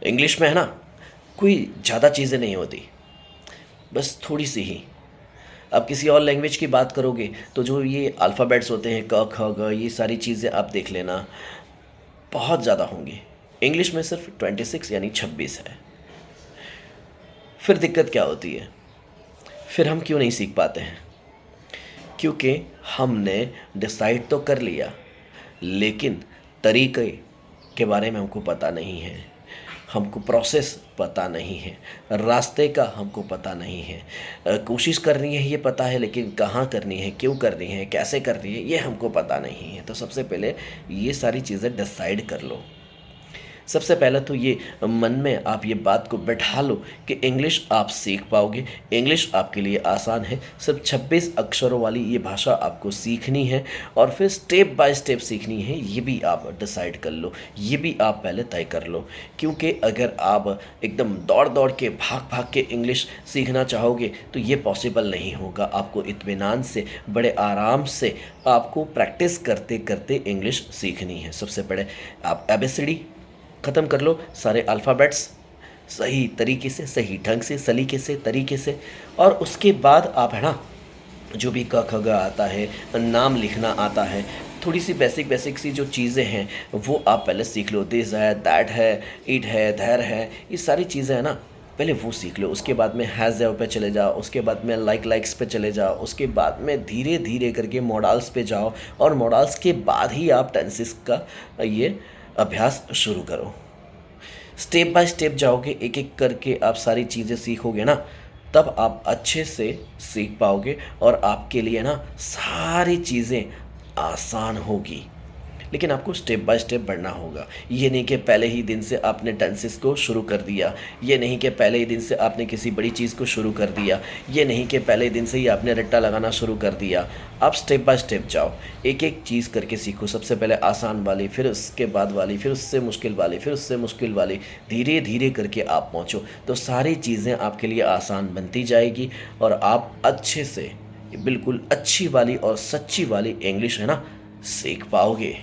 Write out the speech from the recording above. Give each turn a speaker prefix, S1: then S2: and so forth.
S1: English में है ना, कोई ज़्यादा चीज़ें नहीं होती, बस थोड़ी सी ही। आप किसी और लैंग्वेज की बात करोगे तो जो ये अल्फ़ाबेट्स होते हैं, क ख ग, ये सारी चीज़ें आप देख लेना, बहुत ज़्यादा होंगी। इंग्लिश में सिर्फ 26 यानी 26 है। फिर दिक्कत क्या होती है, फिर हम क्यों नहीं सीख पाते हैं? क्योंकि हमने डिसाइड तो कर लिया, लेकिन तरीके के बारे में हमको पता नहीं है, हमको प्रोसेस पता नहीं है, रास्ते का हमको पता नहीं है। कोशिश करनी है ये पता है, लेकिन कहाँ करनी है, क्यों करनी है, कैसे करनी है, ये हमको पता नहीं है। तो सबसे पहले ये सारी चीज़ें डिसाइड कर लो। सबसे पहले तो ये मन में आप ये बात को बैठा लो कि इंग्लिश आप सीख पाओगे। इंग्लिश आपके लिए आसान है, सिर्फ 26 अक्षरों वाली ये भाषा आपको सीखनी है और फिर स्टेप बाय स्टेप सीखनी है, ये भी आप डिसाइड कर लो, ये भी आप पहले तय कर लो। क्योंकि अगर आप एकदम दौड़ दौड़ के भाग भाग के इंग्लिश सीखना चाहोगे तो ये पॉसिबल नहीं होगा। आपको इत्मीनान से, बड़े आराम से आपको प्रैक्टिस करते करते इंग्लिश सीखनी है। सबसे पहले आप एबीसीडी ख़त्म कर लो, सारे अल्फ़ाबेट्स सही तरीके से, सही ढंग से, सलीके से, तरीके से। और उसके बाद आप है ना, जो भी क ख ग आता है, नाम लिखना आता है, थोड़ी सी बेसिक बेसिक सी जो चीज़ें हैं वो आप पहले सीख लो। दिस है, दैट है, इट है, धैर है, ये सारी चीज़ें हैं ना, पहले वो सीख लो। उसके बाद में हैज़ पे चले जाओ, उसके बाद में लाइक्स पे चले जाओ, उसके बाद में धीरे धीरे करके मॉडल्स पे जाओ, और मॉडल्स के बाद ही आप टेंसेस का ये अभ्यास शुरू करो। स्टेप बाय स्टेप जाओगे, एक एक करके आप सारी चीज़ें सीखोगे ना, तब आप अच्छे से सीख पाओगे और आपके लिए ना सारी चीज़ें आसान होगी। लेकिन आपको स्टेप बाय स्टेप बढ़ना होगा। ये नहीं कि पहले ही दिन से आपने टेंसेस को शुरू कर दिया, ये नहीं कि पहले ही दिन से आपने किसी बड़ी चीज़ को शुरू कर दिया, ये नहीं कि पहले ही दिन से ही आपने रट्टा लगाना शुरू कर दिया। आप स्टेप बाय स्टेप जाओ, एक एक चीज़ करके सीखो। सबसे पहले आसान वाली, फिर उसके बाद वाली, फिर उससे मुश्किल वाली, फिर उससे मुश्किल वाली, धीरे धीरे करके आप पहुँचो तो सारी चीज़ें आपके लिए आसान बनती जाएगी और आप अच्छे से, बिल्कुल अच्छी वाली और सच्ची वाली इंग्लिश है ना, सीख पाओगे।